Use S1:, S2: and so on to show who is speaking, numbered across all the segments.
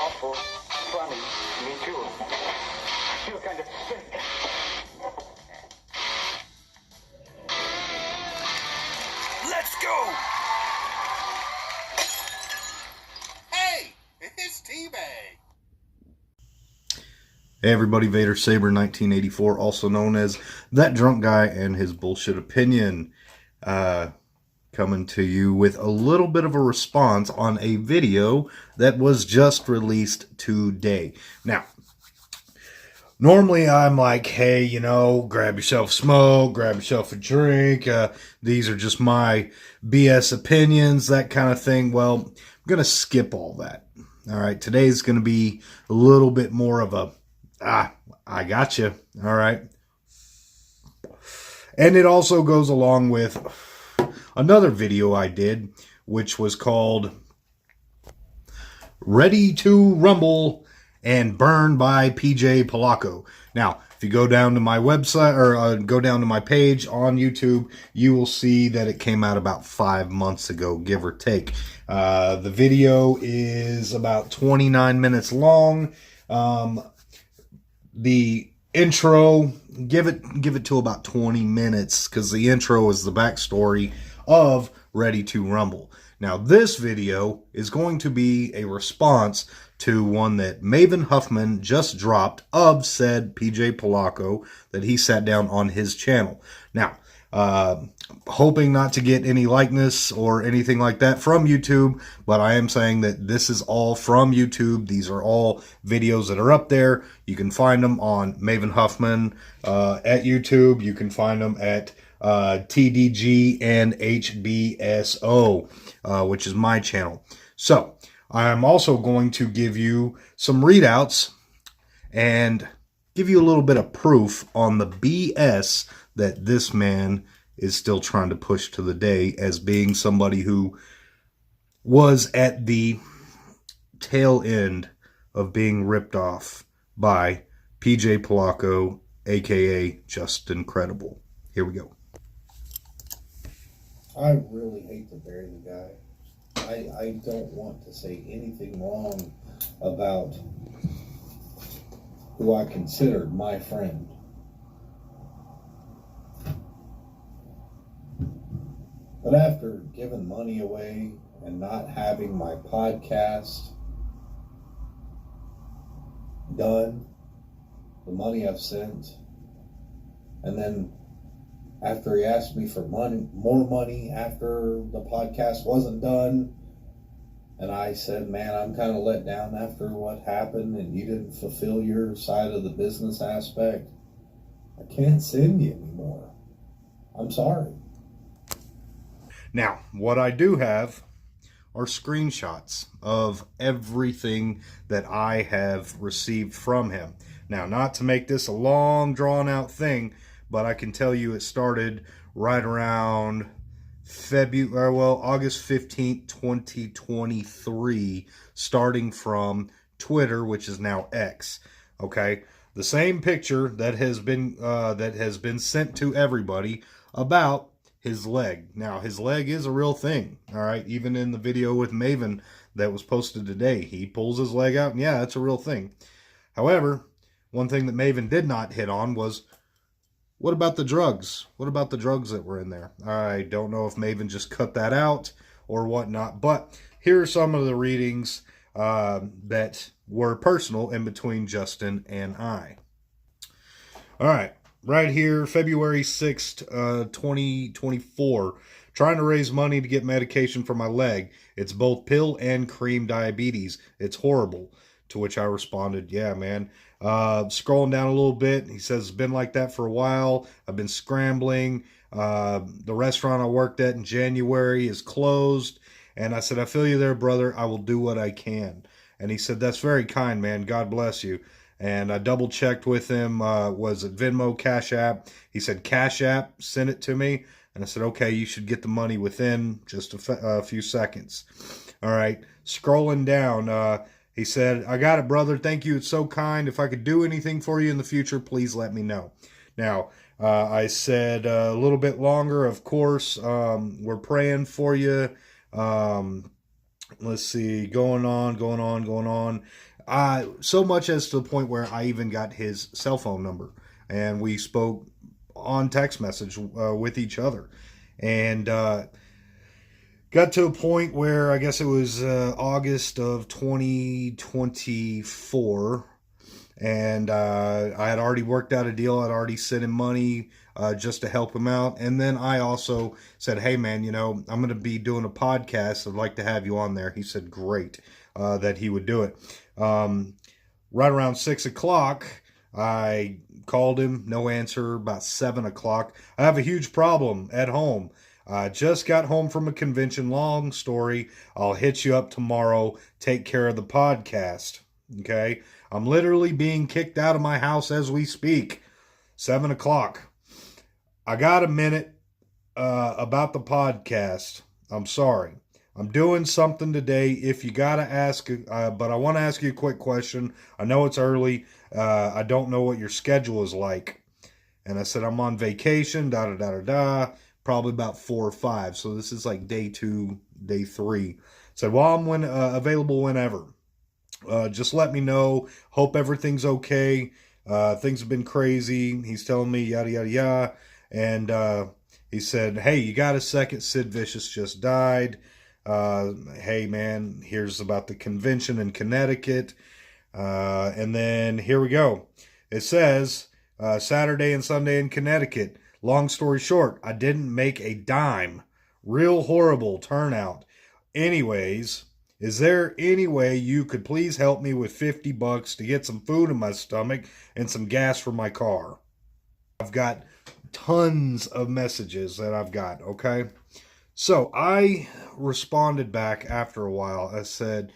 S1: awful funny. Me too. Feel kind of sick.
S2: Let's go! Hey, it's Teabag.
S3: Hey everybody, Vader Saber 1984, also known as That Drunk Guy and His Bullshit Opinion, coming to you with a little bit of a response on a video that was just released today. Now, normally I'm like, hey, you know, grab yourself a smoke, grab yourself a drink, these are just my BS opinions, that kind of thing. Well, I'm going to skip all that. All right, today's going to be a little bit more of a I got you. All right. And it also goes along with another video I did, which was called Ready to Rumble and Burn by PJ Polacco. Now, if you go down to my website or go down to my page on YouTube, you will see that it came out about 5 months ago, give or take. The video is about 29 minutes long. The intro, give it to about 20 minutes because the intro is the backstory of Ready to Rumble. Now, this video is going to be a response to one that Maven Huffman just dropped of said PJ Polacco that he sat down on his channel. Now, hoping not to get any likeness or anything like that from YouTube, but I am saying that this is all from YouTube. These are all videos that are up there. You can find them on Maven Huffman at YouTube. You can find them at TDG and HBSO, which is my channel. So I'm also going to give you some readouts and give you a little bit of proof on the BS that this man is still trying to push to the day as being somebody who was at the tail end of being ripped off by PJ Polacco, aka Just Incredible. Here we go.
S4: I really hate to bury the guy. I don't want to say anything wrong about who I considered my friend. But after giving money away and not having my podcast done, the money I've sent, and then after he asked me for more money after the podcast wasn't done, and I said, man, I'm kind of let down after what happened and you didn't fulfill your side of the business aspect, I can't send you anymore. I'm sorry.
S3: Now, what I do have are screenshots of everything that I have received from him. Now, not to make this a long, drawn-out thing, but I can tell you it started right around August 15th, 2023, starting from Twitter, which is now X. Okay, the same picture that has been sent to everybody about his leg. Now, his leg is a real thing. All right, even in the video with Maven that was posted today, he pulls his leg out, and yeah, it's a real thing. However, one thing that Maven did not hit on was, what about the drugs? What about the drugs that were in there? I don't know if Maven just cut that out or whatnot, but here are some of the readings that were personal in between Justin and I. All right, right here, February 6th, 2024. Trying to raise money to get medication for my leg. It's both pill and cream diabetes. It's horrible. To which I responded, yeah, man. Scrolling down a little bit, he says, it's been like that for a while. I've been scrambling. The restaurant I worked at in January is closed. And I said, I feel you there, brother. I will do what I can. And he said, that's very kind, man. God bless you. And I double checked with him. Was it Venmo, Cash App? He said, Cash App, send it to me. And I said, okay, you should get the money within just a few seconds. All right. Scrolling down, he said, I got it, brother. Thank you. It's so kind. If I could do anything for you in the future, please let me know. Now, I said a little bit longer, of course. We're praying for you. Let's see. Going on. So much as to the point where I even got his cell phone number, and we spoke on text message with each other, and got to a point where I guess it was August of 2024, and I had already worked out a deal. I'd already sent him money just to help him out, and then I also said, "Hey, man, you know, I'm going to be doing a podcast. I'd like to have you on there." He said, "Great," that he would do it. Right around 6 o'clock, I called him, no answer. About 7 o'clock, I have a huge problem at home. I just got home from a convention. Long story. I'll hit you up tomorrow. Take care of the podcast. Okay? I'm literally being kicked out of my house as we speak. 7 o'clock. I got a minute about the podcast. I'm sorry. I'm doing something today. If you got to ask, but I want to ask you a quick question. I know it's early. I don't know what your schedule is like. And I said, I'm on vacation, probably about 4 or 5. So this is like day 2, day 3. Said, well, I'm available whenever. Just let me know. Hope everything's okay. Things have been crazy. He's telling me yada, yada, yada. And he said, hey, you got a second? Sid Vicious just died. Hey, man, here's about the convention in Connecticut. And then here we go. It says Saturday and Sunday in Connecticut. Long story short, I didn't make a dime. Real horrible turnout. Anyways, is there any way you could please help me with $50 to get some food in my stomach and some gas for my car? I've got tons of messages that I've got, okay? So I responded back after a while. I said,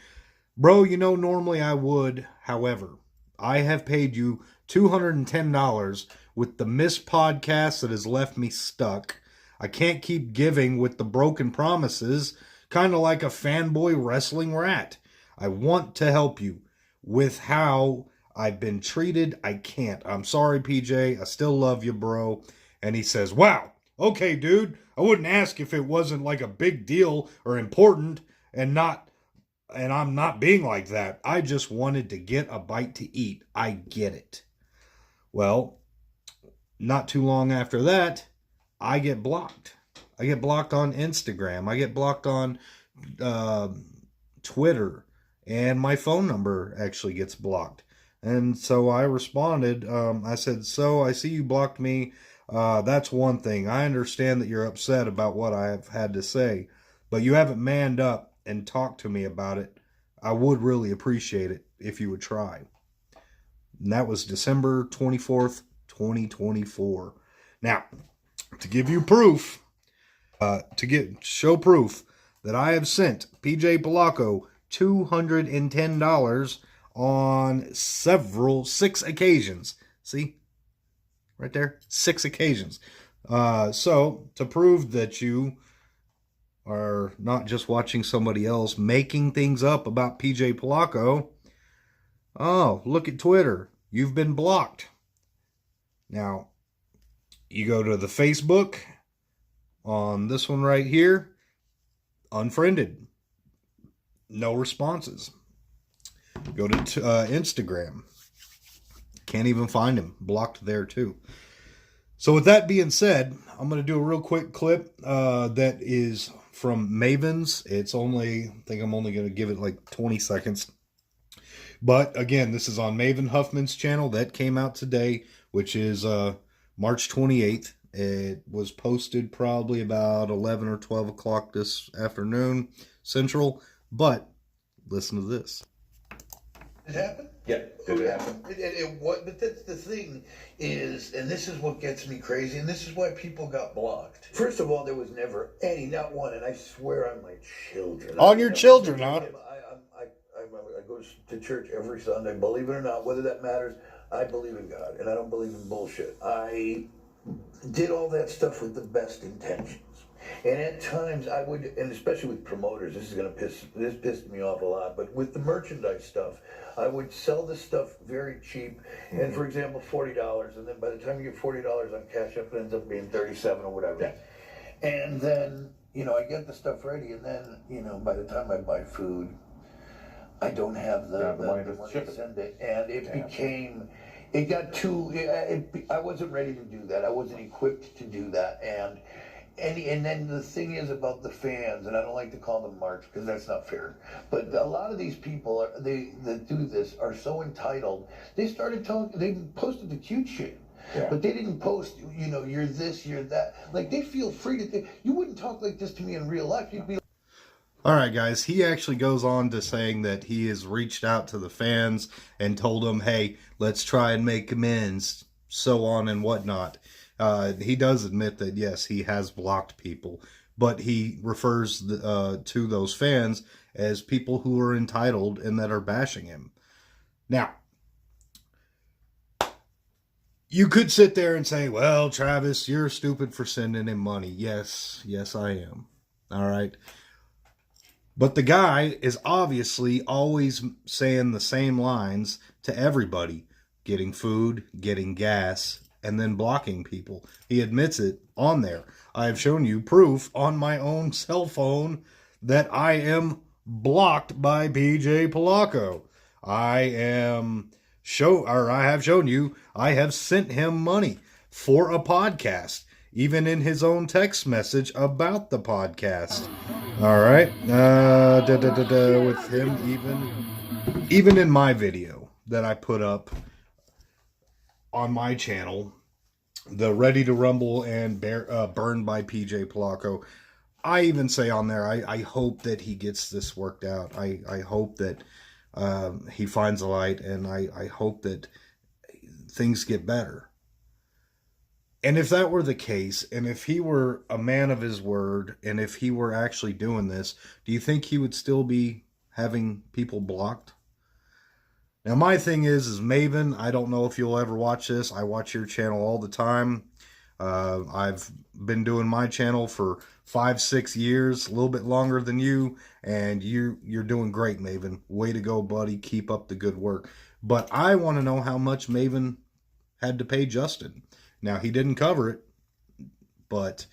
S3: bro, you know, normally I would. However, I have paid you $210 with the missed podcast that has left me stuck. I can't keep giving with the broken promises, kind of like a fanboy wrestling rat. I want to help you with how I've been treated. I can't. I'm sorry, PJ. I still love you, bro. And he says, wow, okay, dude. I wouldn't ask if it wasn't like a big deal or important, and I'm not being like that. I just wanted to get a bite to eat. I get it. Well, not too long after that, I get blocked. I get blocked on Instagram. I get blocked on Twitter. And my phone number actually gets blocked. And so I responded. I said, so I see you blocked me. That's one thing. I understand that you're upset about what I've had to say, but you haven't manned up and talked to me about it. I would really appreciate it if you would try. And that was December 24th, 2024. Now, to give you proof, show proof that I have sent PJ Polacco $210 on 6 occasions. See? Right there, 6 occasions. So, to prove that you are not just watching somebody else making things up about PJ Polacco, oh, look at Twitter. You've been blocked. Now, you go to the Facebook on this one right here, unfriended. No responses. Go to Instagram. Can't even find him. Blocked there too. So with that being said, I'm going to do a real quick clip that is from Mavens. I think I'm only going to give it like 20 seconds. But again, this is on Maven Huffman's channel. That came out today, which is March 28th. It was posted probably about 11 or 12 o'clock this afternoon, Central. But listen to this.
S5: It happened?
S1: Yeah, did it happen?
S5: But that's the thing is, and this is what gets me crazy, and this is why people got blocked. First of all, there was never any, not one, and I swear on my children.
S3: On your children, huh?
S5: I go to church every Sunday, believe it or not, whether that matters, I believe in God, and I don't believe in bullshit. I did all that stuff with the best intentions. And at times I would, and especially with promoters, this pissed me off a lot, but with the merchandise stuff, I would sell this stuff very cheap, and for example, $40, and then by the time you get $40 on Cash App, it ends up being 37 or whatever. Yeah. And then, I get the stuff ready, and then, by the time I buy food, I don't have the
S6: money
S5: money
S6: to
S5: to
S6: ship it.
S5: send it, and it
S6: Yeah.
S5: became, it got too. I wasn't ready to do that. I wasn't equipped to do that, and then the thing is about the fans, and I don't like to call them marks because that's not fair. But a lot of these people that do this are so entitled. They started talking. They posted the cute shit.
S6: Yeah.
S5: But they didn't post, you're this, you're that. Like, they feel free to. You wouldn't talk like this to me in real life. You'd be
S3: All right, guys. He actually goes on to saying that he has reached out to the fans and told them, hey, let's try and make amends, so on and whatnot. He does admit that, yes, he has blocked people, but he refers to those fans as people who are entitled and that are bashing him. Now, you could sit there and say, well, Travis, you're stupid for sending him money. Yes, I am. All right. But the guy is obviously always saying the same lines to everybody. Getting food, getting gas, and then blocking people. He admits it on there. I have shown you proof on my own cell phone that I am blocked by PJ Polacco. I have shown you I have sent him money for a podcast, even in his own text message about the podcast. All right, with him even in my video that I put up on my channel, the Ready to Rumble and Burned by PJ Polacco, I even say on there, I hope that he gets this worked out. I hope that he finds a light, and I hope that things get better. And if that were the case, and if he were a man of his word, and if he were actually doing this, do you think he would still be having people blocked? Now, my thing is Maven, I don't know if you'll ever watch this. I watch your channel all the time. I've been doing my channel for 5-6 years, a little bit longer than you, and you're doing great, Maven. Way to go, buddy. Keep up the good work. But I want to know how much Maven had to pay Justin. Now, he didn't cover it, but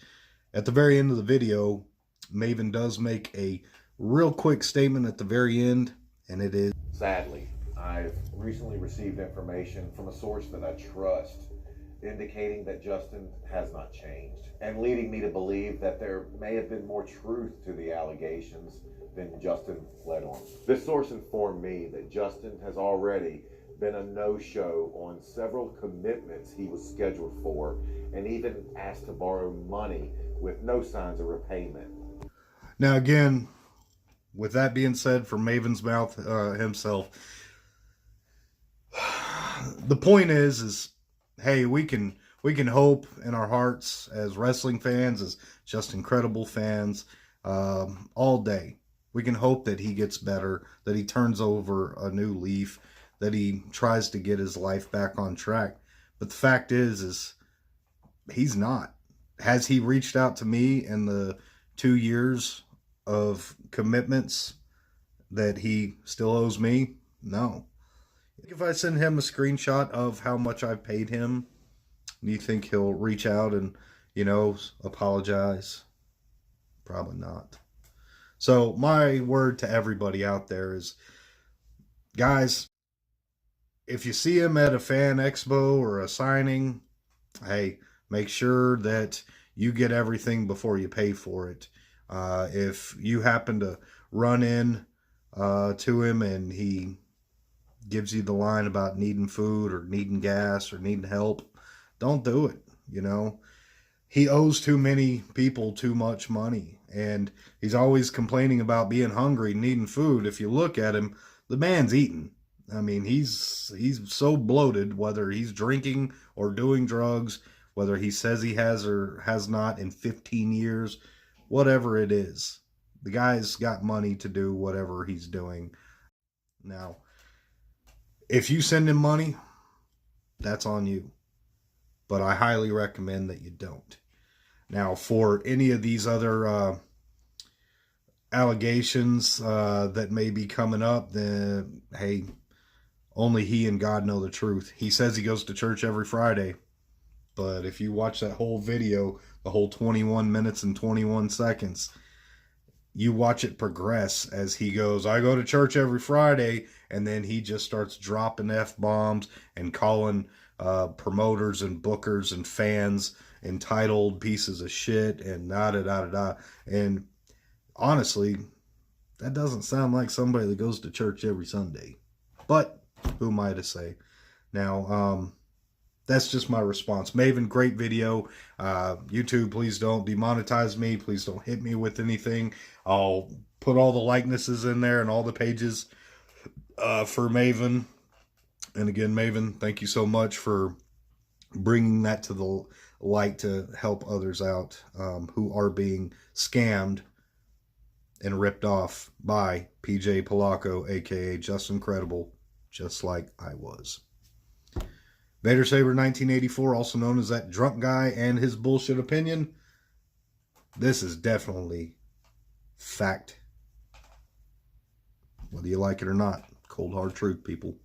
S3: at the very end of the video, Maven does make a real quick statement at the very end, and it is...
S6: Sadly, I've recently received information from a source that I trust indicating that Justin has not changed, and leading me to believe that there may have been more truth to the allegations than Justin led on. This source informed me that Justin has already been a no-show on several commitments he was scheduled for, and even asked to borrow money with no signs of repayment.
S3: Now, again, with that being said from Maven's mouth himself, the point is hey, we can hope in our hearts as wrestling fans, as just incredible fans, all day. We can hope that he gets better, that he turns over a new leaf, that he tries to get his life back on track. But the fact is he's not. Has he reached out to me in the 2 years of commitments that he still owes me? No. If I send him a screenshot of how much I've paid him, do you think he'll reach out and, apologize? Probably not. So my word to everybody out there is, guys, if you see him at a fan expo or a signing, hey, make sure that you get everything before you pay for it. If you happen to run in to him and he gives you the line about needing food or needing gas or needing help, don't do it. He owes too many people too much money, and he's always complaining about being hungry, needing food. If you look at him, the man's eating. I mean, he's so bloated, whether he's drinking or doing drugs, whether he says he has or has not in 15 years, whatever it is. The guy's got money to do whatever he's doing. Now, if you send him money, that's on you. But I highly recommend that you don't. Now, for any of these other allegations that may be coming up, then, hey, only he and God know the truth. He says he goes to church every Friday. But if you watch that whole video, the whole 21 minutes and 21 seconds, you watch it progress as he goes, I go to church every Friday, and then he just starts dropping F-bombs and calling promoters and bookers and fans entitled pieces of shit and da-da-da-da-da. And honestly, that doesn't sound like somebody that goes to church every Sunday. But who am I to say? Now, that's just my response. Maven, great video. YouTube, please don't demonetize me. Please don't hit me with anything. I'll put all the likenesses in there and all the pages for Maven. And again, Maven, thank you so much for bringing that to the light to help others out who are being scammed and ripped off by PJ Polacco, aka Justin Credible, just like I was. Vader Saber 1984, also known as that drunk guy and his bullshit opinion. This is definitely fact. Whether you like it or not. Cold hard truth, people.